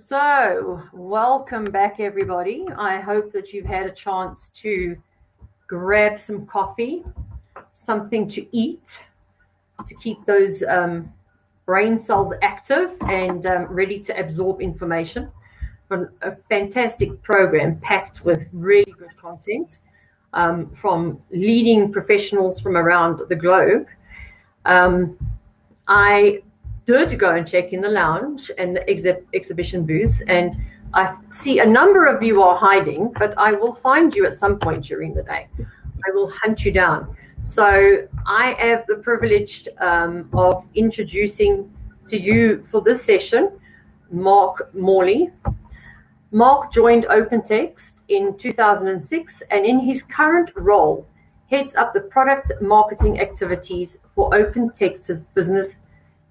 So, welcome back, everybody. I hope that you've had a chance to grab some coffee, something to eat, to keep those brain cells active and ready to absorb information from a fantastic program packed with really good content from leading professionals from around the globe. I did go and check in the lounge and the exhibition booths, and I see a number of you are hiding, but I will find you at some point during the day. I will hunt you down. So I have the privilege of introducing to you for this session, Mark Morley. Mark joined OpenText in 2006, and in his current role, heads up the product marketing activities for OpenText's business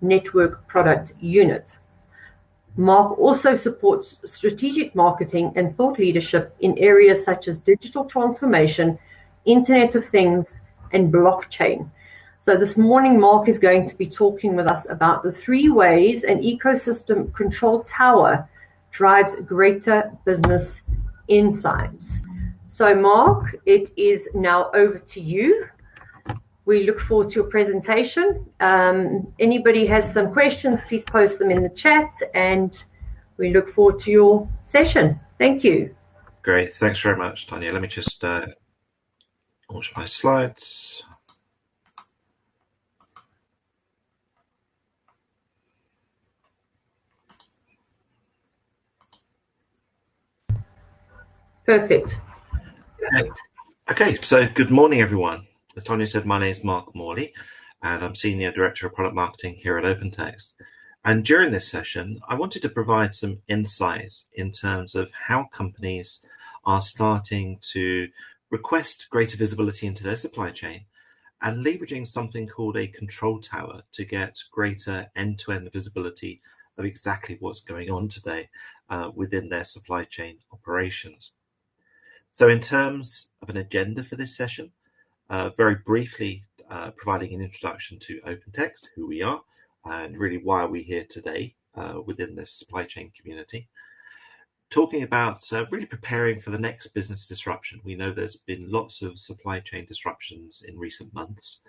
network product unit. Mark also supports strategic marketing and thought leadership in areas such as digital transformation, Internet of Things, and blockchain. So this morning, Mark is going to be talking with us about the 3 ways an ecosystem control tower drives greater business insights. So Mark, it is now over to you. We look forward to your presentation. Anybody has some questions, please post them in the chat, and we look forward to your session. Thank you. Great. Thanks very much, Tanya. Let me just launch my slides. Perfect. Okay, so good morning, everyone. As Tanya said, my name is Mark Morley, and I'm Senior Director of Product Marketing here at OpenText. And during this session, I wanted to provide some insights in terms of how companies are starting to request greater visibility into their supply chain and leveraging something called a control tower to get greater end-to-end visibility of exactly what's going on today within their supply chain operations. So in terms of an agenda for this session, very briefly providing an introduction to OpenText, who we are, and really why are we here today within this supply chain community. Talking about really preparing for the next business disruption. We know there's been lots of supply chain disruptions in recent months,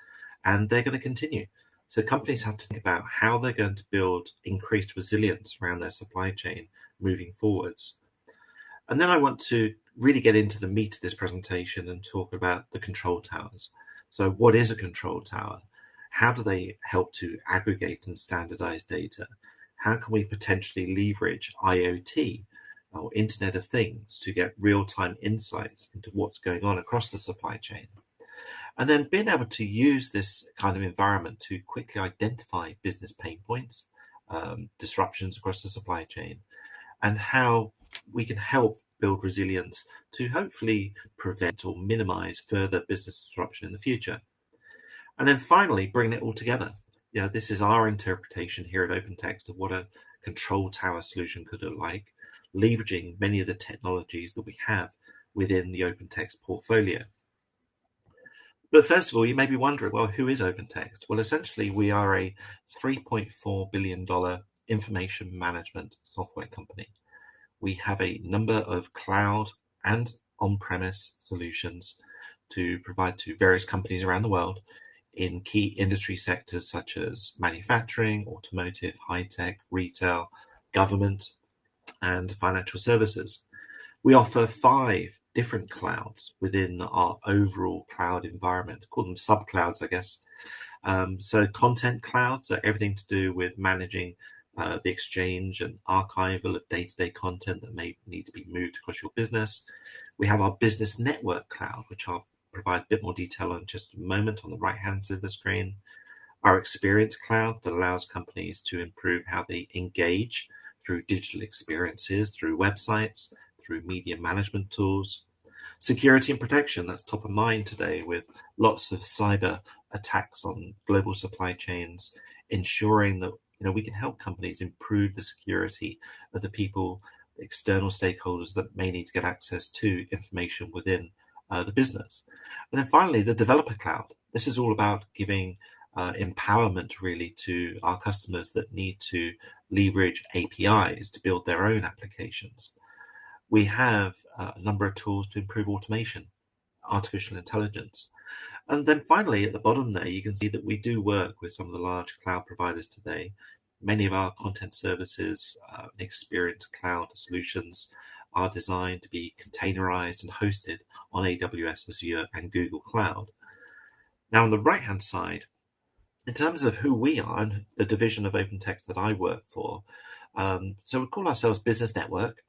and they're going to continue. So companies have to think about how they're going to build increased resilience around their supply chain moving forwards. And then I want to really get into the meat of this presentation and talk about the control towers. So what is a control tower? How do they help to aggregate and standardize data? How can we potentially leverage IoT or Internet of Things to get real-time insights into what's going on across the supply chain? And then being able to use this kind of environment to quickly identify business pain points, disruptions across the supply chain, and how we can help build resilience to hopefully prevent or minimize further business disruption in the future. And then finally, bringing it all together. You know, this is our interpretation here at OpenText of what a control tower solution could look like, leveraging many of the technologies that we have within the OpenText portfolio. But first of all, you may be wondering, well, who is OpenText? Well, essentially, we are a $3.4 billion information management software company. We have a number of cloud and on-premise solutions to provide to various companies around the world in key industry sectors such as manufacturing, automotive, high-tech, retail, government, and financial services. We offer 5 different clouds within our overall cloud environment, call them sub-clouds, I guess. So content clouds are everything to do with managing the exchange and archival of day-to-day content that may need to be moved across your business. We have our business network cloud, which I'll provide a bit more detail on in just a moment on the right-hand side of the screen. Our experience cloud that allows companies to improve how they engage through digital experiences, through websites, through media management tools. Security and protection, that's top of mind today with lots of cyber attacks on global supply chains, ensuring that we can help companies improve the security of the people, external stakeholders that may need to get access to information within the business. And then finally, the developer cloud. This is all about giving empowerment really to our customers that need to leverage APIs to build their own applications. We have a number of tools to improve automation, artificial intelligence. And then finally, at the bottom there, you can see that we do work with some of the large cloud providers today. Many of our content services, experience cloud solutions are designed to be containerized and hosted on AWS, Azure, and Google Cloud. Now, on the right-hand side, in terms of who we are and the division of OpenText that I work for, so we call ourselves Business Network.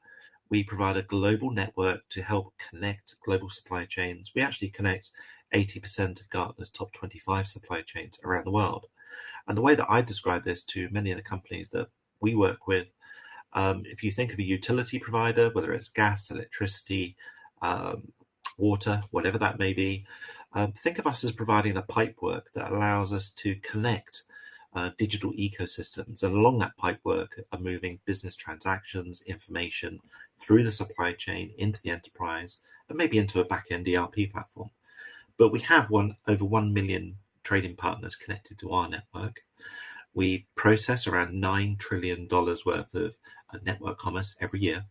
We provide a global network to help connect global supply chains. We actually connect 80% of Gartner's top 25 supply chains around the world. And the way that I describe this to many of the companies that we work with, if you think of a utility provider, whether it's gas, electricity, water, whatever that may be, think of us as providing the pipework that allows us to connect digital ecosystems, and along that pipework are moving business transactions, information through the supply chain into the enterprise, and maybe into a back-end ERP platform. But we have over 1 million trading partners connected to our network. We process around $9 trillion worth of network commerce every year,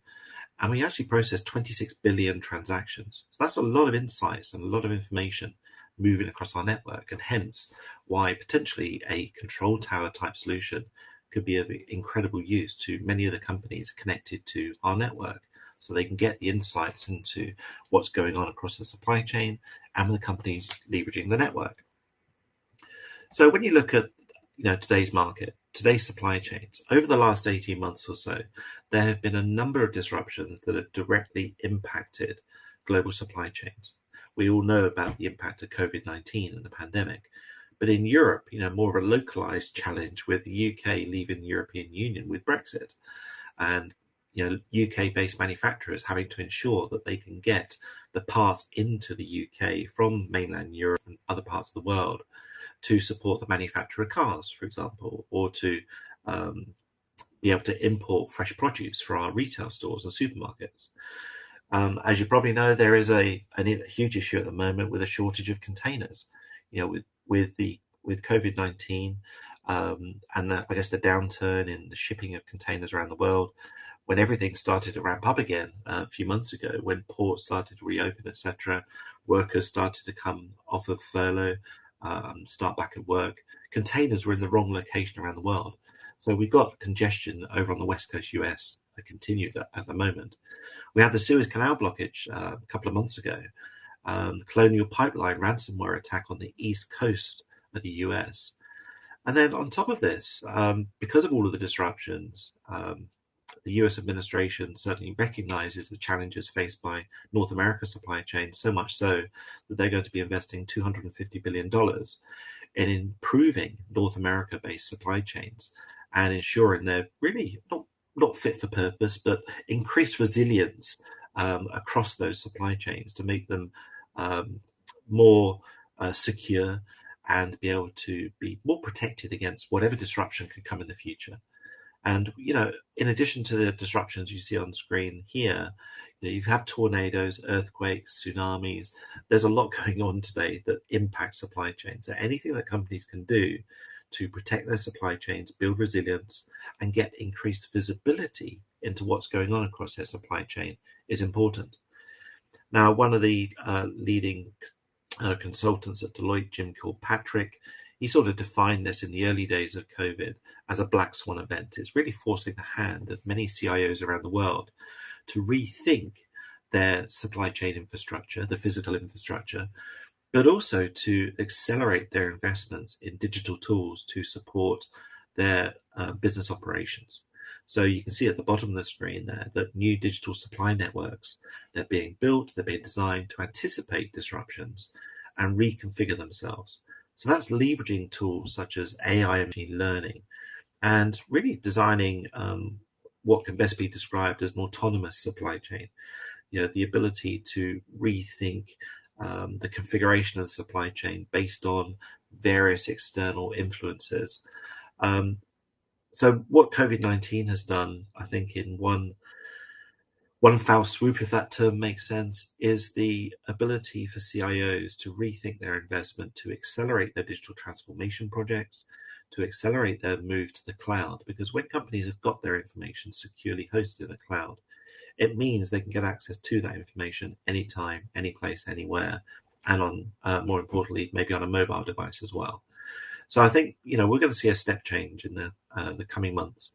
and we actually process 26 billion transactions. So that's a lot of insights and a lot of information moving across our network, and hence why potentially a control tower type solution could be of incredible use to many of the companies connected to our network, so they can get the insights into what's going on across the supply chain and the companies leveraging the network. So when you look at today's market, today's supply chains, over the last 18 months or so, there have been a number of disruptions that have directly impacted global supply chains. We all know about the impact of COVID-19 and the pandemic, but in Europe, more of a localized challenge with the UK leaving the European Union with Brexit, and UK-based manufacturers having to ensure that they can get the parts into the UK from mainland Europe and other parts of the world to support the manufacture of cars, for example, or to be able to import fresh produce for our retail stores and supermarkets. As you probably know, there is a huge issue at the moment with a shortage of containers. With COVID-19 and I guess the downturn in the shipping of containers around the world, when everything started to ramp up again a few months ago, when ports started to reopen, etc., workers started to come off of furlough, start back at work. Containers were in the wrong location around the world. So we've got congestion over on the West Coast US that continued at the moment. We had the Suez Canal blockage a couple of months ago, Colonial Pipeline ransomware attack on the East Coast of the US. And then on top of this, because of all of the disruptions, the US administration certainly recognizes the challenges faced by North America supply chains, so much so that they're going to be investing $250 billion in improving North America-based supply chains and ensuring they're really not fit for purpose, but increased resilience across those supply chains to make them more secure and be able to be more protected against whatever disruption could come in the future. And, in addition to the disruptions you see on screen here, you have tornadoes, earthquakes, tsunamis. There's a lot going on today that impacts supply chains. So anything that companies can do to protect their supply chains, build resilience, and get increased visibility into what's going on across their supply chain is important. Now, one of the leading consultants at Deloitte, Jim Kilpatrick, he sort of defined this in the early days of COVID as a black swan event. It's really forcing the hand of many CIOs around the world to rethink their supply chain infrastructure, the physical infrastructure, but also to accelerate their investments in digital tools to support their business operations. So you can see at the bottom of the screen there that new digital supply networks, they're being built, they're being designed to anticipate disruptions and reconfigure themselves. So that's leveraging tools such as AI and machine learning and really designing what can best be described as an autonomous supply chain. The ability to rethink the configuration of the supply chain based on various external influences. So what COVID-19 has done, I think, in one One foul swoop, if that term makes sense, is the ability for CIOs to rethink their investment, to accelerate their digital transformation projects, to accelerate their move to the cloud. Because when companies have got their information securely hosted in the cloud, it means they can get access to that information anytime, any place, anywhere, and on, more importantly, maybe on a mobile device as well. So I think we're going to see a step change in the coming months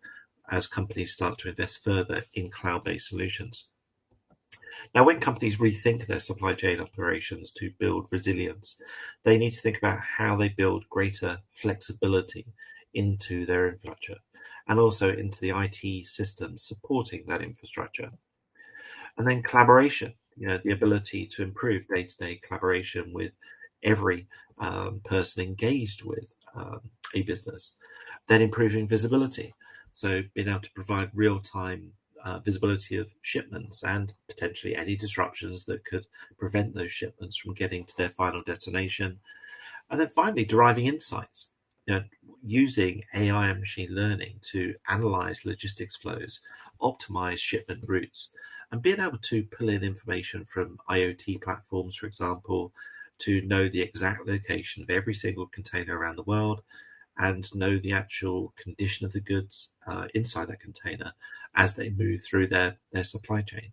as companies start to invest further in cloud-based solutions. Now, when companies rethink their supply chain operations to build resilience, they need to think about how they build greater flexibility into their infrastructure and also into the IT systems supporting that infrastructure. And then collaboration, the ability to improve day-to-day collaboration with every person engaged with a business. Then improving visibility, so being able to provide real-time visibility of shipments and potentially any disruptions that could prevent those shipments from getting to their final destination. And then finally, deriving insights, using AI and machine learning to analyze logistics flows, optimize shipment routes, and being able to pull in information from IoT platforms, for example, to know the exact location of every single container around the world and know the actual condition of the goods inside that container as they move through their supply chain.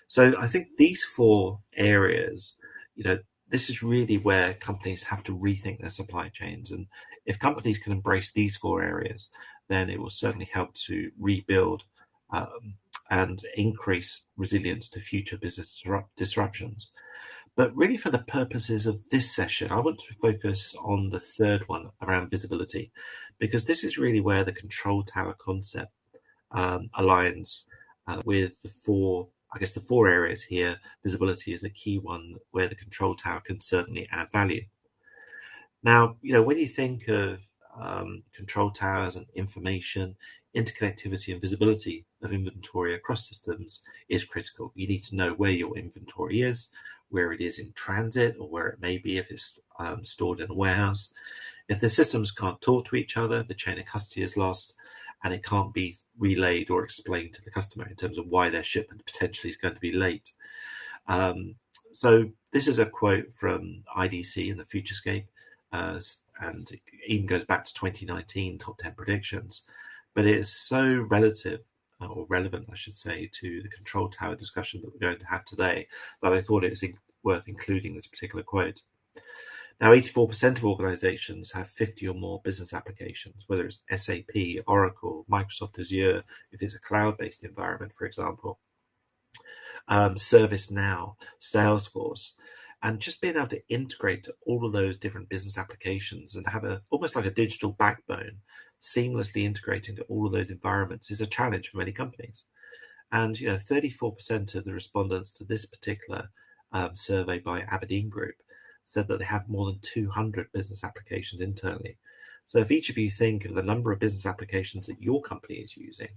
So I think these four areas, this is really where companies have to rethink their supply chains. And if companies can embrace these four areas, then it will certainly help to rebuild and increase resilience to future business disruptions. But really, for the purposes of this session, I want to focus on the third one around visibility, because this is really where the control tower concept aligns with the four areas here. Visibility is a key one where the control tower can certainly add value. Now, when you think of control towers and information, interconnectivity and visibility of inventory across systems is critical. You need to know where your inventory is, where it is in transit, or where it may be if it's stored in a warehouse. If the systems can't talk to each other, the chain of custody is lost, and it can't be relayed or explained to the customer in terms of why their shipment potentially is going to be late. So this is a quote from IDC in the Futurescape, and it even goes back to 2019 top 10 predictions, but it is so relative, or relevant, I should say, to the control tower discussion that we're going to have today, that I thought it was worth including this particular quote. Now, 84% of organizations have 50 or more business applications, whether it's SAP, Oracle, Microsoft Azure, if it's a cloud-based environment, for example, ServiceNow, Salesforce, and just being able to integrate all of those different business applications and have almost like a digital backbone seamlessly integrating to all of those environments is a challenge for many companies. And 34% of the respondents to this particular survey by Aberdeen Group said that they have more than 200 business applications internally. So if each of you think of the number of business applications that your company is using,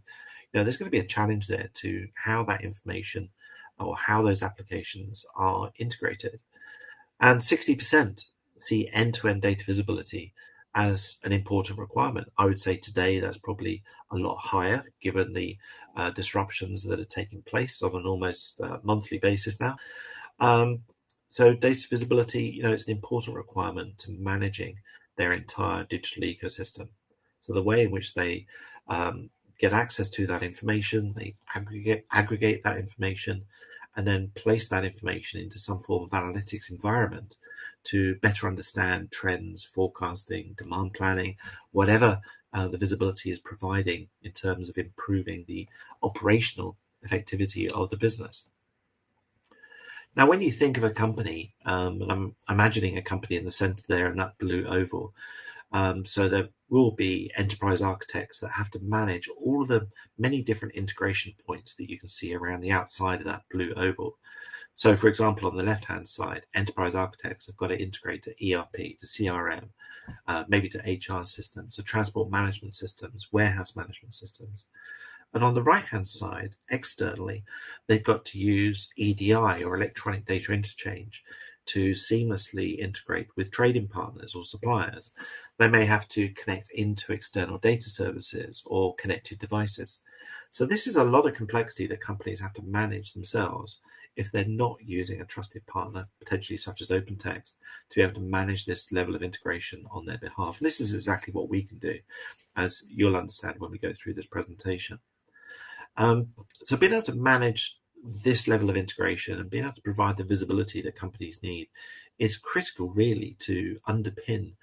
there's going to be a challenge there to how that information or how those applications are integrated. And 60% see end-to-end data visibility as an important requirement. I would say today that's probably a lot higher given the disruptions that are taking place on an almost monthly basis now. So data visibility, it's an important requirement to managing their entire digital ecosystem. So the way in which they get access to that information, they aggregate that information, and then place that information into some form of analytics environment to better understand trends, forecasting, demand planning, whatever the visibility is providing in terms of improving the operational effectivity of the business. Now, when you think of a company, and I'm imagining a company in the center there in that blue oval, so there will be enterprise architects that have to manage all of the many different integration points that you can see around the outside of that blue oval. So, for example, on the left-hand side, enterprise architects have got to integrate to ERP, to CRM, maybe to HR systems, to transport management systems, warehouse management systems. And on the right-hand side, externally, they've got to use EDI, or electronic data interchange, to seamlessly integrate with trading partners or suppliers. They may have to connect into external data services or connected devices. So this is a lot of complexity that companies have to manage themselves if they're not using a trusted partner, potentially such as OpenText, to be able to manage this level of integration on their behalf. And this is exactly what we can do, as you'll understand when we go through this presentation. So being able to manage this level of integration and being able to provide the visibility that companies need is critical, really, to underpin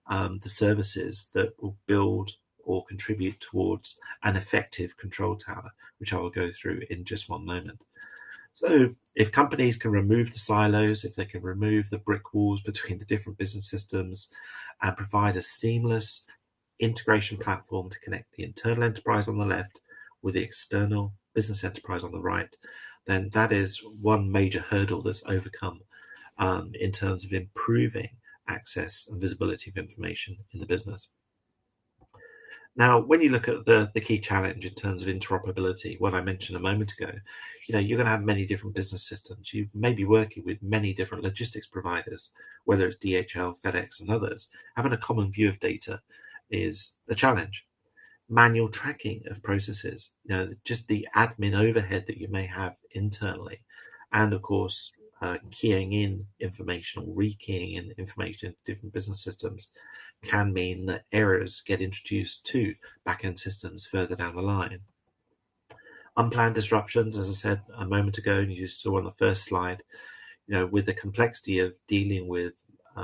the services that will build or contribute towards an effective control tower, which I will go through in just one moment. So if companies can remove the silos, if they can remove the brick walls between the different business systems and provide a seamless integration platform to connect the internal enterprise on the left with the external business enterprise on the right, then that is one major hurdle that's overcome in terms of improving access and visibility of information in the business. Now, when you look at the key challenge in terms of interoperability, what I mentioned a moment ago, you're going to have many different business systems. You may be working with many different logistics providers, whether it's DHL, FedEx, and others. Having a common view of data is a challenge. Manual tracking of processes, just the admin overhead that you may have internally, and of course, keying in information or rekeying in information into different business systems can mean that errors get introduced to back-end systems further down the line. Unplanned disruptions, as I said a moment ago, and you saw on the first slide, with the complexity of dealing with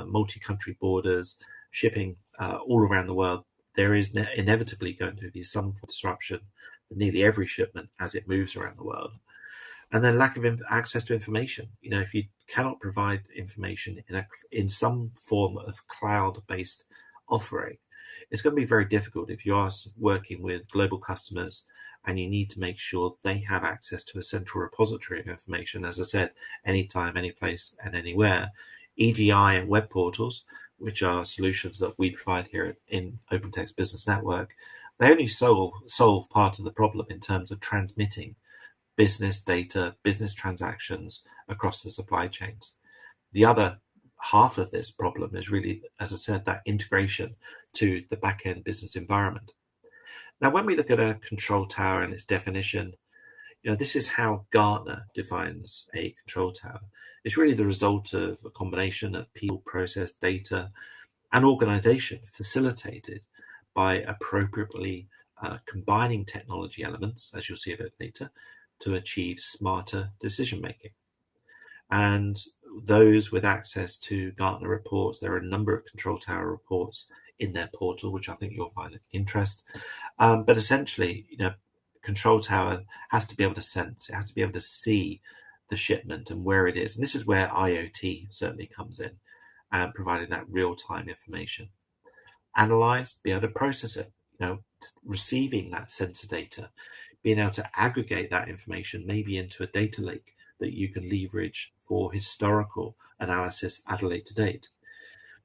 multi-country borders, shipping all around the world, there is inevitably going to be some disruption for nearly every shipment as it moves around the world. And then lack of access to information. If you cannot provide information in some form of cloud-based offering, it's going to be very difficult if you are working with global customers and you need to make sure they have access to a central repository of information. As I said, anytime, any place, and anywhere. EDI and web portals, which are solutions that we provide here in OpenText Business Network, they only solve part of the problem in terms of transmitting business data, business transactions across the supply chains. The other half of this problem is really, as I said, that integration to the back-end business environment. Now, when we look at a control tower and its definition, this is how Gartner defines a control tower. It's really the result of a combination of people, process, data, and organization facilitated by appropriately combining technology elements, as you'll see a bit later, to achieve smarter decision making. And those with access to Gartner reports, there are a number of control tower reports in their portal, which I think you'll find of interest. But essentially, control tower has to be able to sense, it has to be able to see the shipment and where it is. And this is where IoT certainly comes in, providing that real-time information. Analyze, be able to process it, receiving that sensor data, being able to aggregate that information maybe into a data lake that you can leverage for historical analysis at a later date.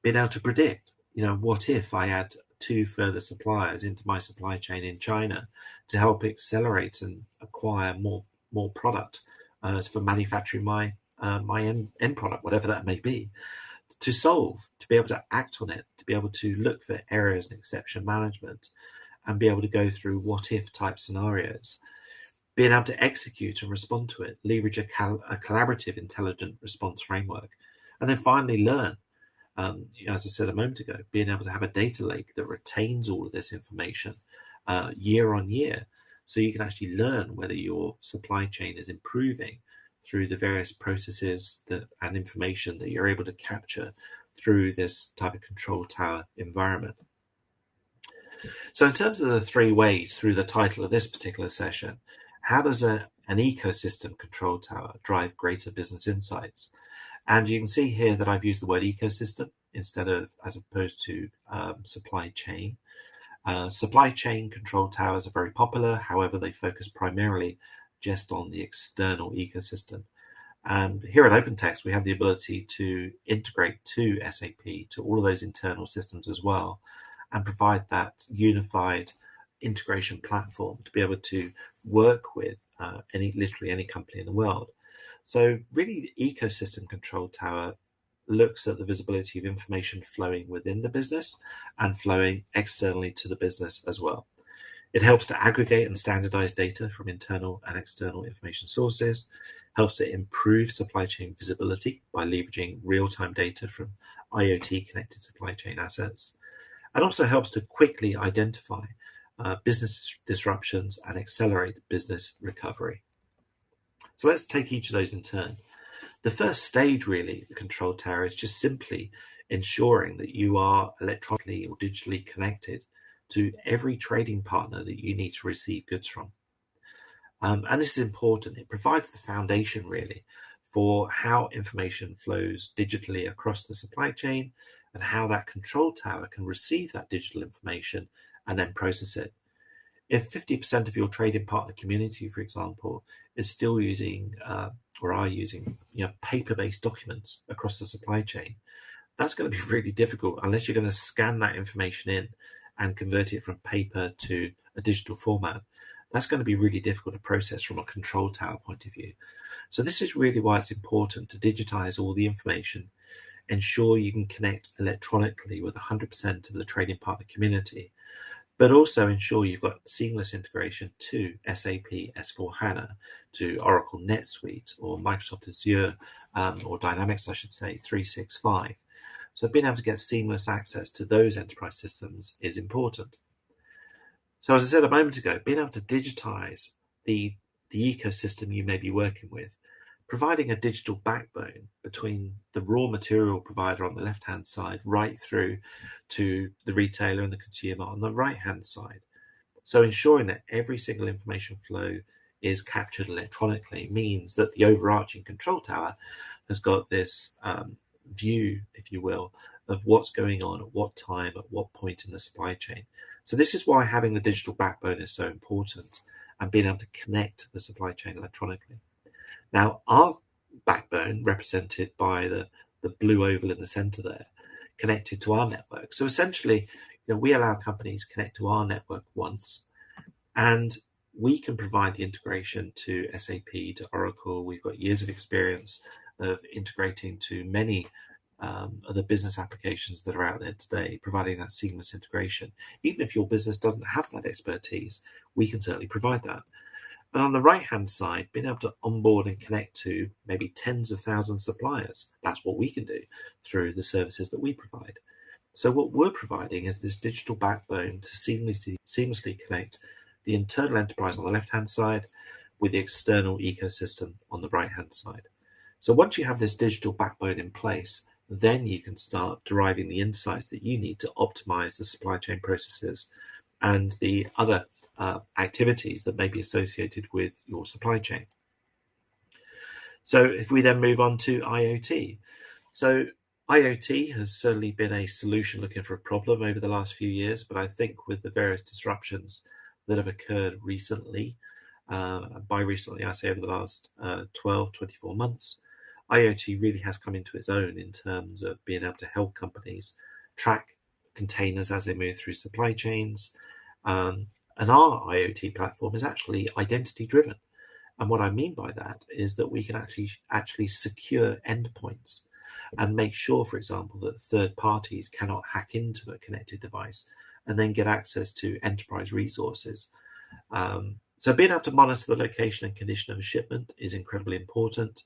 Being able to predict, what if I add 2 further suppliers into my supply chain in China to help accelerate and acquire more product for manufacturing my end product, whatever that may be, to solve, to be able to act on it, to be able to look for errors and exception management, and be able to go through what if type scenarios, being able to execute and respond to it, leverage a collaborative intelligent response framework, and then finally learn. As I said a moment ago, being able to have a data lake that retains all of this information year on year, so you can actually learn whether your supply chain is improving through the various processes and information that you're able to capture through this type of control tower environment. So in terms of the 3 ways through the title of this particular session, how does an ecosystem control tower drive greater business insights? And you can see here that I've used the word ecosystem as opposed to supply chain. Supply chain control towers are very popular. However, they focus primarily just on the external ecosystem. And here at OpenText, we have the ability to integrate to SAP, to all of those internal systems as well, and provide that unified integration platform to be able to work with literally any company in the world. So really, the ecosystem control tower looks at the visibility of information flowing within the business and flowing externally to the business as well. It helps to aggregate and standardize data from internal and external information sources, helps to improve supply chain visibility by leveraging real-time data from IoT connected supply chain assets, and also helps to quickly identify business disruptions and accelerate business recovery. So let's take each of those in turn. The first stage, really, the control tower, is just simply ensuring that you are electronically or digitally connected to every trading partner that you need to receive goods from. And this is important. It provides the foundation, really, for how information flows digitally across the supply chain and how that control tower can receive that digital information and then process it. If 50% of your trading partner community, for example, is still using or are using paper-based documents across the supply chain, that's going to be really difficult unless you're going to scan that information in and convert it from paper to a digital format. That's going to be really difficult to process from a control tower point of view. So this is really why it's important to digitize all the information, ensure you can connect electronically with 100% of the trading partner community, but also ensure you've got seamless integration to SAP S/4HANA, to Oracle NetSuite, or Microsoft Azure, or Dynamics, I should say, 365. So being able to get seamless access to those enterprise systems is important. So as I said a moment ago, being able to digitize the ecosystem you may be working with, providing a digital backbone between the raw material provider on the left-hand side right through to the retailer and the consumer on the right-hand side. So ensuring that every single information flow is captured electronically means that the overarching control tower has got this view, if you will, of what's going on at what time, at what point in the supply chain. So this is why having the digital backbone is so important and being able to connect the supply chain electronically. Now, our backbone, represented by the blue oval in the center there, connected to our network. So essentially, we allow companies connect to our network once, and we can provide the integration to SAP, to Oracle. We've got years of experience of integrating to many other business applications that are out there today, providing that seamless integration. Even if your business doesn't have that expertise, we can certainly provide that. And on the right-hand side, being able to onboard and connect to maybe tens of thousands of suppliers, that's what we can do through the services that we provide. So what we're providing is this digital backbone to seamlessly connect the internal enterprise on the left-hand side with the external ecosystem on the right-hand side. So once you have this digital backbone in place, then you can start deriving the insights that you need to optimize the supply chain processes and the other activities that may be associated with your supply chain. So if we then move on to IoT. So IoT has certainly been a solution looking for a problem over the last few years, but I think with the various disruptions that have occurred recently, by recently I say over the last 12, 24 months, IoT really has come into its own in terms of being able to help companies track containers as they move through supply chains. And our IoT platform is actually identity driven. And what I mean by that is that we can actually secure endpoints and make sure, for example, that third parties cannot hack into a connected device and then get access to enterprise resources. So being able to monitor the location and condition of a shipment is incredibly important.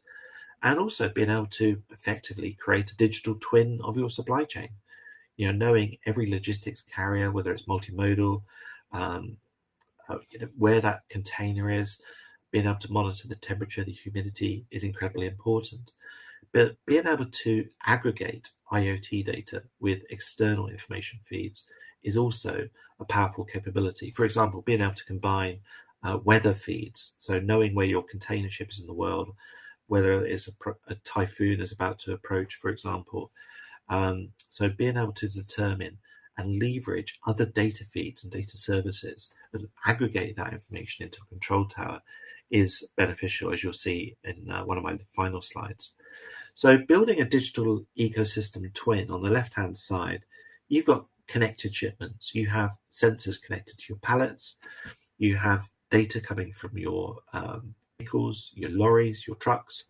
And also being able to effectively create a digital twin of your supply chain. Knowing every logistics carrier, whether it's multimodal, where that container is, being able to monitor the temperature, the humidity is incredibly important. But being able to aggregate IoT data with external information feeds is also a powerful capability. For example, being able to combine weather feeds, so knowing where your container ship is in the world, whether it's a typhoon is about to approach, for example. So being able to determine and leverage other data feeds and data services and aggregate that information into a control tower is beneficial, as you'll see in one of my final slides. So building a digital ecosystem twin, on the left-hand side, you've got connected shipments. You have sensors connected to your pallets. You have data coming from your vehicles, your lorries, your trucks.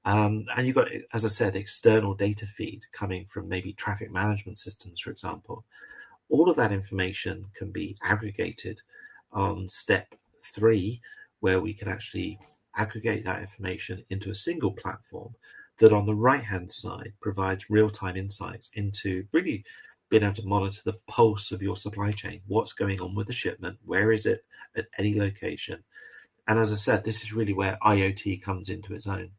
And you've got, as I said, external data feed coming from maybe traffic management systems, for example. All of that information can be aggregated on step 3, where we can actually aggregate that information into a single platform that on the right-hand side provides real-time insights into really being able to monitor the pulse of your supply chain, what's going on with the shipment, where is it at any location. And as I said, this is really where IoT comes into its own.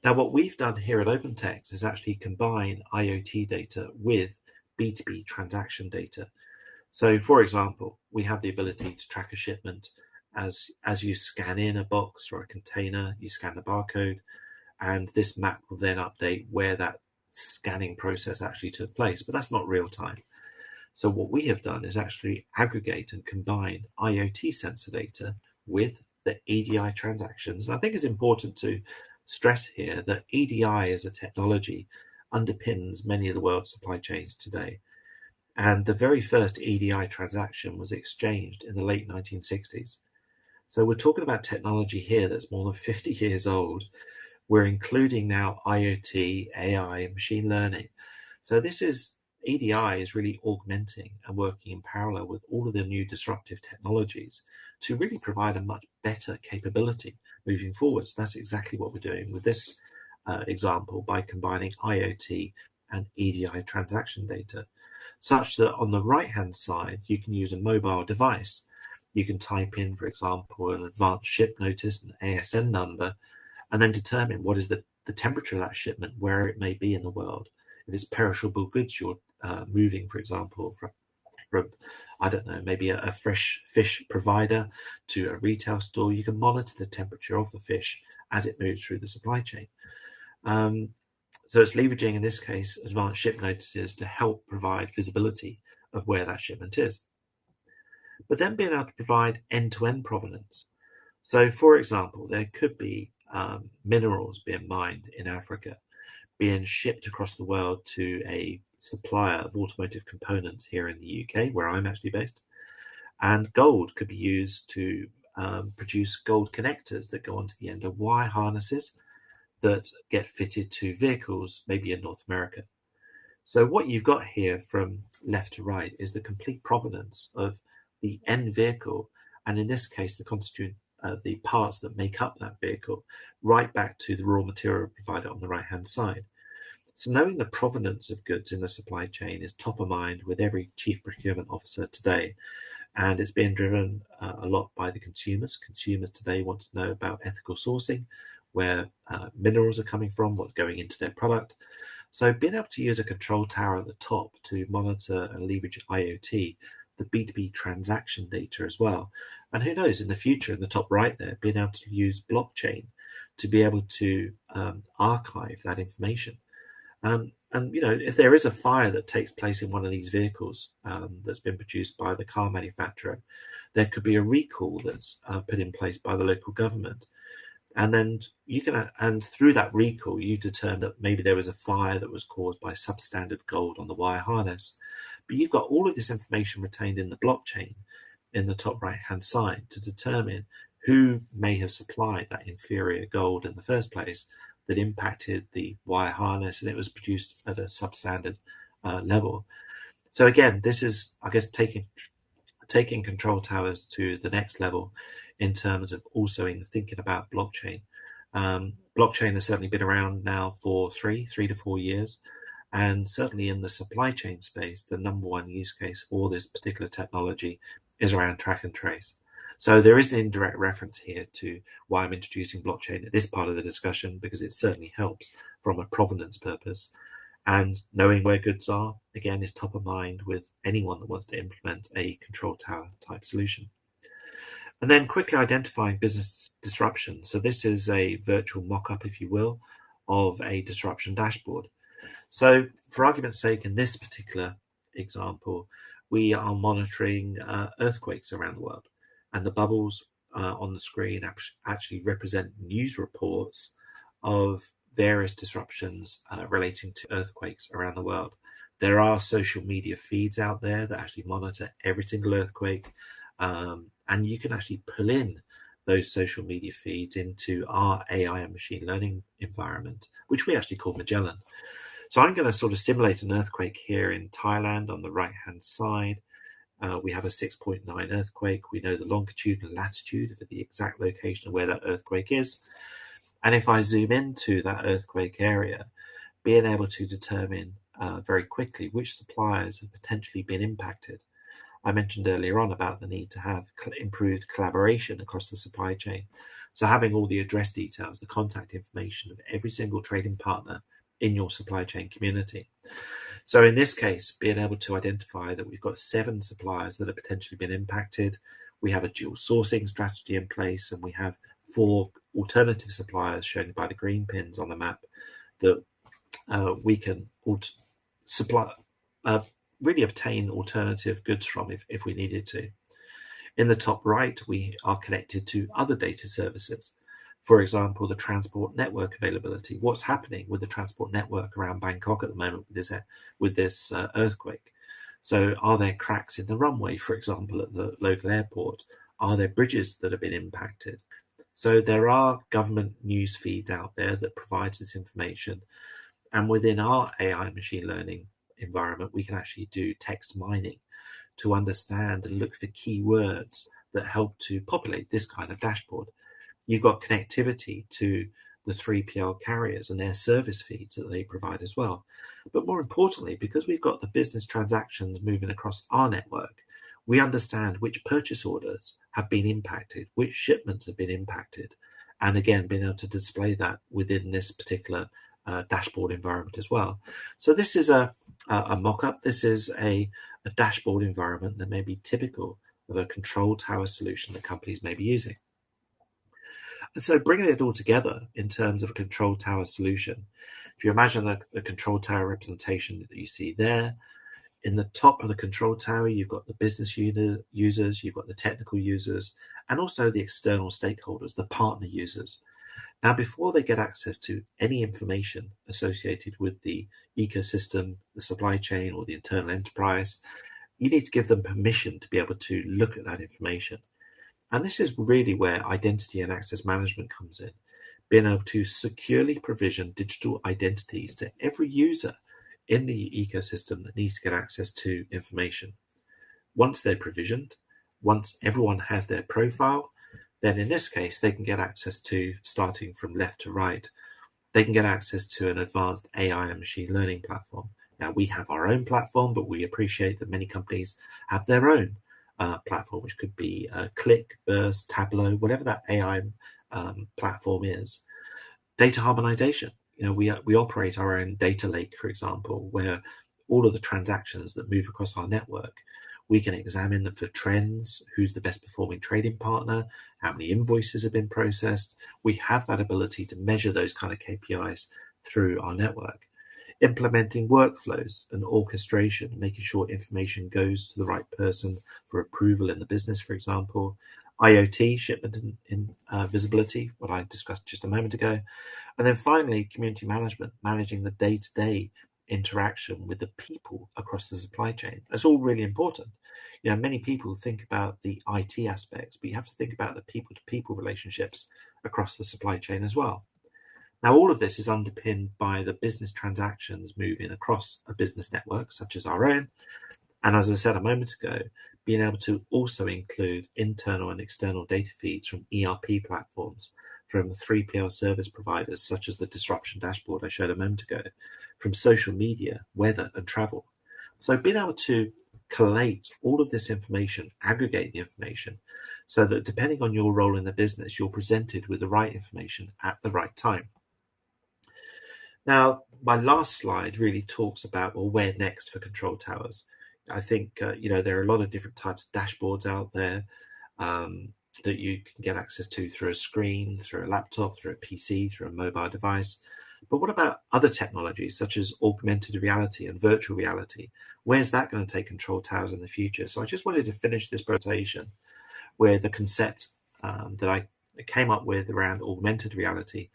Now, what we've done here at OpenText is actually combine IoT data with B2B transaction data. So, for example, we have the ability to track a shipment as you scan in a box or a container, you scan the barcode, and this map will then update where that scanning process actually took place, but that's not real time. So what we have done is actually aggregate and combine IoT sensor data with the EDI transactions. And I think it's important to stress here that EDI as a technology underpins many of the world's supply chains today. And the very first EDI transaction was exchanged in the late 1960s. So we're talking about technology here that's more than 50 years old. We're including now IoT, AI, and machine learning. So this is EDI is really augmenting and working in parallel with all of the new disruptive technologies to really provide a much better capability moving forward. So that's exactly what we're doing with this example by combining IoT and EDI transaction data, such that on the right-hand side, you can use a mobile device. You can type in, for example, an advanced ship notice, an ASN number, and then determine what is the temperature of that shipment, where it may be in the world. If it's perishable goods you're moving, for example, from I don't know, maybe a fresh fish provider to a retail store, you can monitor the temperature of the fish as it moves through the supply chain. So it's leveraging, in this case, advanced ship notices to help provide visibility of where that shipment is. But then being able to provide end-to-end provenance. So, for example, there could be minerals being mined in Africa, being shipped across the world to a supplier of automotive components here in the UK, where I'm actually based. And gold could be used to produce gold connectors that go onto the end of wire harnesses that get fitted to vehicles, maybe in North America. So what you've got here from left to right is the complete provenance of the end vehicle, and in this case, the parts that make up that vehicle, right back to the raw material provided on the right-hand side. So knowing the provenance of goods in the supply chain is top of mind with every chief procurement officer today, and it's being driven a lot by the consumers. Consumers today want to know about ethical sourcing, where minerals are coming from, what's going into their product. So being able to use a control tower at the top to monitor and leverage IoT, the B2B transaction data as well. And who knows, in the future, in the top right there, being able to use blockchain to be able to archive that information. And if there is a fire that takes place in one of these vehicles that's been produced by the car manufacturer, there could be a recall that's put in place by the local government. And then and through that recall, you determine that maybe there was a fire that was caused by substandard gold on the wire harness. But you've got all of this information retained in the blockchain in the top right-hand side to determine who may have supplied that inferior gold in the first place that impacted the wire harness, and it was produced at a substandard level. So again, this is, I guess, taking control towers to the next level in terms of also thinking about blockchain. Blockchain has certainly been around now for 3 to 4 years, and certainly in the supply chain space, the number one use case for this particular technology is around track and trace. So there is an indirect reference here to why I'm introducing blockchain at this part of the discussion, because it certainly helps from a provenance purpose. And knowing where goods are, again, is top of mind with anyone that wants to implement a control tower type solution. And then quickly identifying business disruption. So this is a virtual mock-up, if you will, of a disruption dashboard. So for argument's sake, in this particular example, we are monitoring earthquakes around the world. And the bubbles on the screen actually represent news reports of various disruptions relating to earthquakes around the world. There are social media feeds out there that actually monitor every single earthquake, and you can actually pull in those social media feeds into our AI and machine learning environment, which we actually call Magellan. So I'm going to sort of simulate an earthquake here in Thailand on the right-hand side. We have a 6.9 earthquake. We know the longitude and latitude of the exact location of where that earthquake is. And if I zoom into that earthquake area, being able to determine very quickly which suppliers have potentially been impacted. I mentioned earlier on about the need to have improved collaboration across the supply chain. So having all the address details, the contact information of every single trading partner in your supply chain community. So in this case, being able to identify that we've got 7 suppliers that have potentially been impacted, we have a dual sourcing strategy in place, and we have 4 alternative suppliers shown by the green pins on the map that we can really obtain alternative goods from if we needed to. In the top right, we are connected to other data services. For example, the transport network availability. What's happening with the transport network around Bangkok at the moment with this earthquake? So are there cracks in the runway, for example, at the local airport? Are there bridges that have been impacted? So there are government news feeds out there that provides this information. And within our AI machine learning environment, we can actually do text mining to understand and look for keywords that help to populate this kind of dashboard. You've got connectivity to the 3PL carriers and their service feeds that they provide as well. But more importantly, because we've got the business transactions moving across our network, we understand which purchase orders have been impacted, which shipments have been impacted, and again, being able to display that within this particular dashboard environment as well. So this is a mock-up. This is a dashboard environment that may be typical of a control tower solution that companies may be using. And so bringing it all together in terms of a control tower solution, if you imagine the control tower representation that you see there, in the top of the control tower, you've got the business users, you've got the technical users, and also the external stakeholders, the partner users. Now, before they get access to any information associated with the ecosystem, the supply chain, or the internal enterprise, you need to give them permission to be able to look at that information. And this is really where identity and access management comes in, being able to securely provision digital identities to every user in the ecosystem that needs to get access to information. Once they're provisioned, once everyone has their profile, then in this case, they can get access to, starting from left to right, they can get access to an advanced AI and machine learning platform. Now, we have our own platform, but we appreciate that many companies have their own platform, which could be Click, Burst, Tableau, whatever that AI platform is. Data harmonization. We operate our own data lake, for example, where all of the transactions that move across our network, we can examine them for trends, who's the best performing trading partner, how many invoices have been processed. We have that ability to measure those kind of KPIs through our network. Implementing workflows and orchestration, making sure information goes to the right person for approval in the business, for example. IoT, shipment and visibility, what I discussed just a moment ago. And then finally, community management, managing the day-to-day interaction with the people across the supply chain. That's all really important. Many people think about the IT aspects, but you have to think about the people-to-people relationships across the supply chain as well. Now, all of this is underpinned by the business transactions moving across a business network, such as our own. And as I said a moment ago, being able to also include internal and external data feeds from ERP platforms, from 3PL service providers, such as the disruption dashboard I showed a moment ago, from social media, weather, and travel. So being able to collate all of this information, aggregate the information, so that depending on your role in the business, you're presented with the right information at the right time. Now, my last slide really talks about, well, where next for control towers. I think, there are a lot of different types of dashboards out there that you can get access to through a screen, through a laptop, through a PC, through a mobile device. But what about other technologies such as augmented reality and virtual reality? Where's that going to take control towers in the future? So I just wanted to finish this presentation with the concept that I came up with around augmented reality.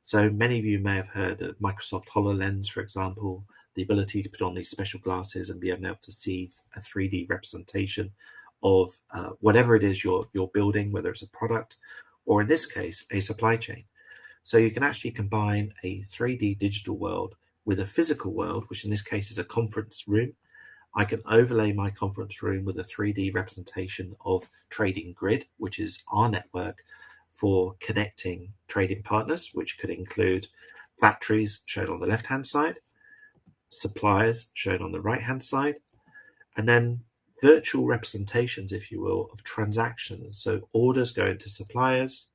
So many of you may have heard of Microsoft HoloLens, for example, the ability to put on these special glasses and be able to see a 3D representation of whatever it is you're building, whether it's a product or in this case, a supply chain. So you can actually combine a 3D digital world with a physical world, which in this case is a conference room. I can overlay my conference room with a 3D representation of Trading Grid, which is our network for connecting trading partners, which could include factories shown on the left-hand side, suppliers shown on the right-hand side, and then virtual representations, if you will, of transactions. So orders going to suppliers,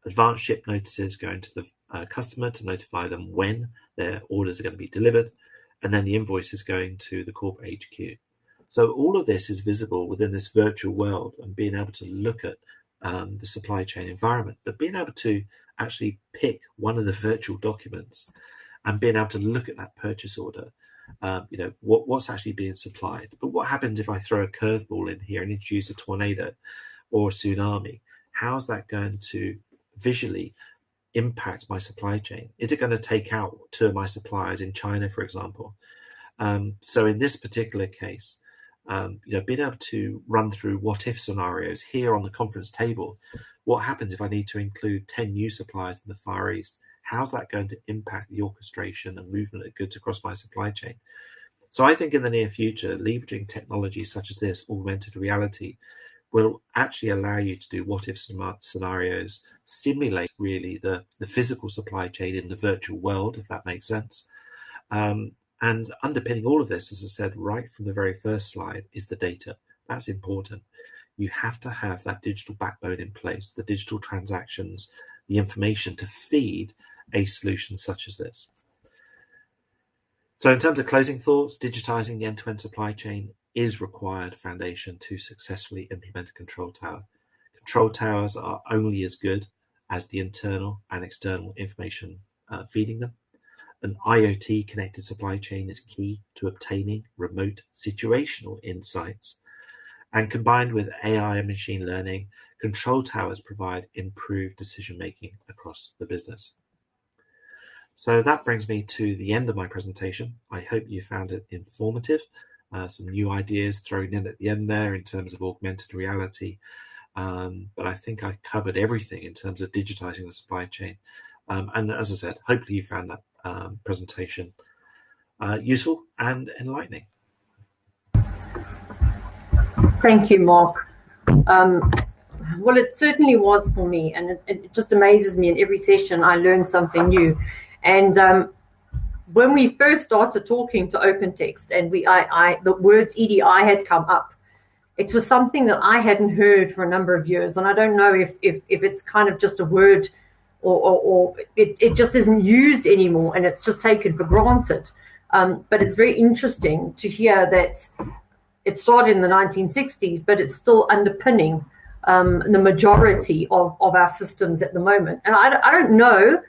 advanced ship notices going to the customer to notify them when their orders are going to be delivered, and then the invoices going to the corporate HQ. So all of this is visible within this virtual world, and being able to look at the supply chain environment, but being able to actually pick one of the virtual documents and being able to look at that purchase order, what's actually being supplied. But what happens if I throw a curveball in here and introduce a tornado or a tsunami? How's that going to visually impact my supply chain? Is it going to take out two of my suppliers in China, for example? So in this particular case, being able to run through what if scenarios here on the conference table, what happens if I need to include 10 new suppliers in the Far East? How's that going to impact the orchestration and movement of goods across my supply chain? So I think in the near future, leveraging technology such as this, augmented reality, will actually allow you to do what if scenarios, stimulate really the physical supply chain in the virtual world, if that makes sense. And underpinning all of this, as I said, right from the very first slide, is the data. That's important. You have to have that digital backbone in place, the digital transactions, the information to feed a solution such as this. So in terms of closing thoughts, digitizing the end-to-end supply chain is required foundation to successfully implement a control tower. Control towers are only as good as the internal and external information feeding them. An IoT connected supply chain is key to obtaining remote situational insights. And combined with AI and machine learning, control towers provide improved decision-making across the business. So that brings me to the end of my presentation. I hope you found it informative. Some new ideas thrown in at the end there in terms of augmented reality. But I think I covered everything in terms of digitizing the supply chain. And as I said, hopefully you found that presentation useful and enlightening. Thank you, Mark. Well, it certainly was for me, and it just amazes me. In every session, I learn something new. And when we first started talking to OpenText, and the words EDI had come up, it was something that I hadn't heard for a number of years, and I don't know if it's kind of just a word, or it just isn't used anymore, and it's just taken for granted. But it's very interesting to hear that it started in the 1960s, but it's still underpinning the majority of our systems at the moment. And I don't know,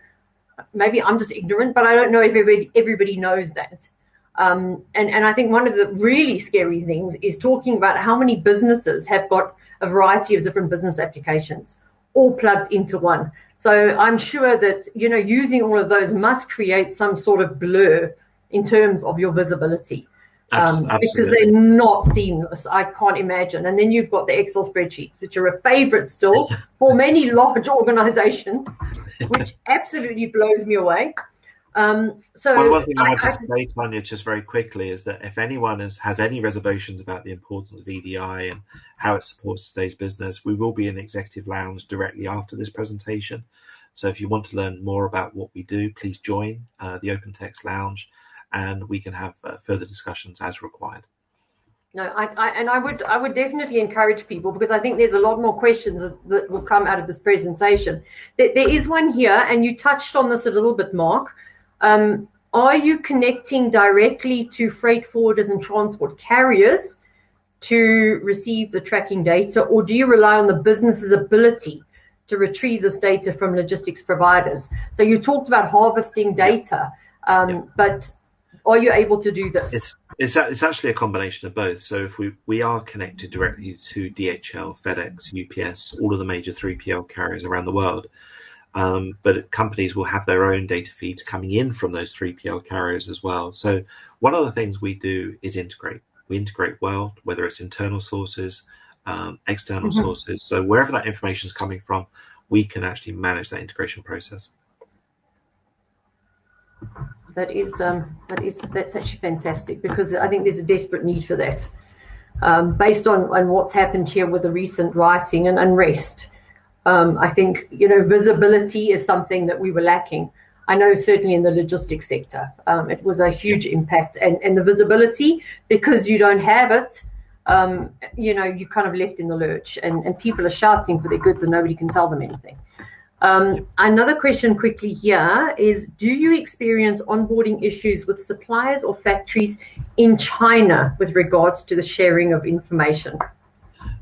maybe I'm just ignorant, but I don't know if everybody knows that. And I think one of the really scary things is talking about how many businesses have got a variety of different business applications all plugged into one. So I'm sure that, using all of those must create some sort of blur in terms of your visibility. Because they're not seamless, I can't imagine. And then you've got the Excel spreadsheets, which are a favorite still for many large organizations, which absolutely blows me away. Well, one thing I wanted to say, Tanya, just very quickly, is that if anyone has any reservations about the importance of EDI and how it supports today's business, we will be in the Executive Lounge directly after this presentation. So if you want to learn more about what we do, please join the OpenText Lounge, and we can have further discussions as required. No, I would definitely encourage people, because I think there's a lot more questions that will come out of this presentation. There is one here, and you touched on this a little bit, Mark. Are you connecting directly to freight forwarders and transport carriers to receive the tracking data, or do you rely on the business's ability to retrieve this data from logistics providers? So you talked about harvesting data, but are you able to do this? It's actually a combination of both. So if we are connected directly to DHL, FedEx, UPS, all of the major 3PL carriers around the world. But companies will have their own data feeds coming in from those 3PL carriers as well. So one of the things we do is integrate. We integrate well, whether it's internal sources, external sources. So wherever that information is coming from, we can actually manage that integration process. That's actually fantastic, because I think there's a desperate need for that. Based on what's happened here with the recent rioting and unrest, I think, visibility is something that we were lacking. I know certainly in the logistics sector, it was a huge impact, and the visibility, because you don't have it, you're kind of left in the lurch, and people are shouting for their goods and nobody can tell them anything. Another question quickly here is, do you experience onboarding issues with suppliers or factories in China with regards to the sharing of information?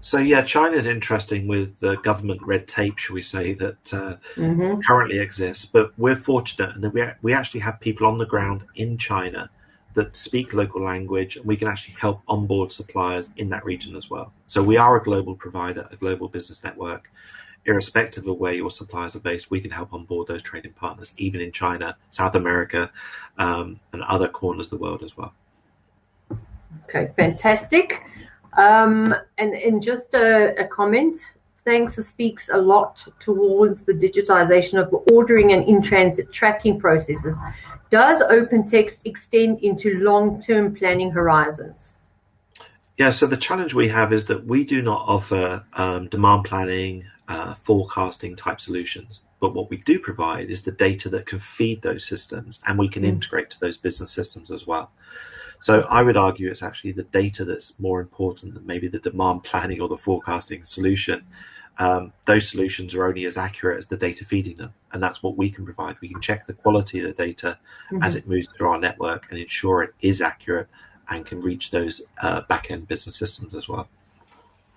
So yeah, China is interesting with the government red tape, shall we say, that currently exists. But we're fortunate in that we actually have people on the ground in China that speak local language, and we can actually help onboard suppliers in that region as well. So we are a global provider, a global business network. Irrespective of where your suppliers are based, we can help onboard those trading partners, even in China, South America, and other corners of the world as well. Okay, fantastic. And just a comment, thanks speaks a lot towards the digitization of the ordering and in-transit tracking processes. Does OpenText extend into long-term planning horizons? Yeah, so the challenge we have is that we do not offer demand planning, forecasting type solutions. But what we do provide is the data that can feed those systems, and we can integrate to those business systems as well. So I would argue it's actually the data that's more important than maybe the demand planning or the forecasting solution. Those solutions are only as accurate as the data feeding them, and that's what we can provide. We can check the quality of the data as it moves through our network and ensure it is accurate and can reach those back-end business systems as well.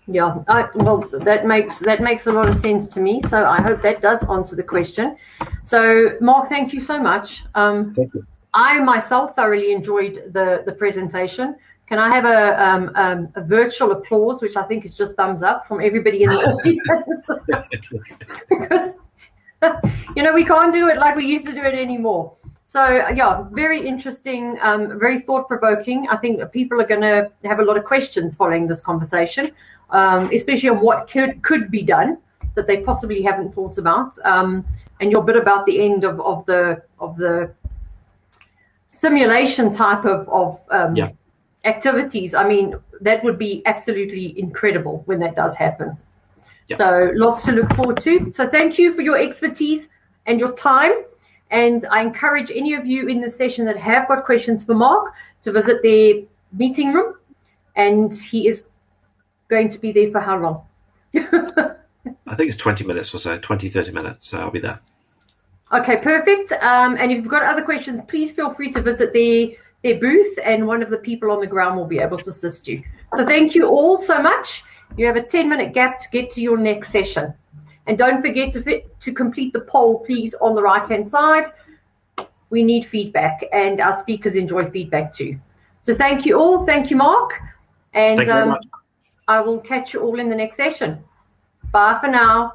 Yeah, well, that makes a lot of sense to me. So I hope that does answer the question. So Mark, thank you so much. Thank you. I myself thoroughly enjoyed the presentation. Can I have a virtual applause, which I think is just thumbs up from everybody in the audience? Because we can't do it like we used to do it anymore. So yeah, very interesting, very thought-provoking. I think people are going to have a lot of questions following this conversation, especially on what could be done that they possibly haven't thought about. And your bit about the end of the simulation type of activities, I mean, that would be absolutely incredible when that does happen. Yeah. So lots to look forward to. So thank you for your expertise and your time. And I encourage any of you in the session that have got questions for Mark to visit their meeting room. And he is going to be there for how long? I think it's 20 minutes or so, 20, 30 minutes. So I'll be there. Okay, perfect. And if you've got other questions, please feel free to visit their booth, and one of the people on the ground will be able to assist you. So thank you all so much. You have a 10-minute gap to get to your next session. And don't forget to complete the poll, please, on the right-hand side. We need feedback, and our speakers enjoy feedback too. So thank you all. Thank you, Mark. And thank you very much. I will catch you all in the next session. Bye for now.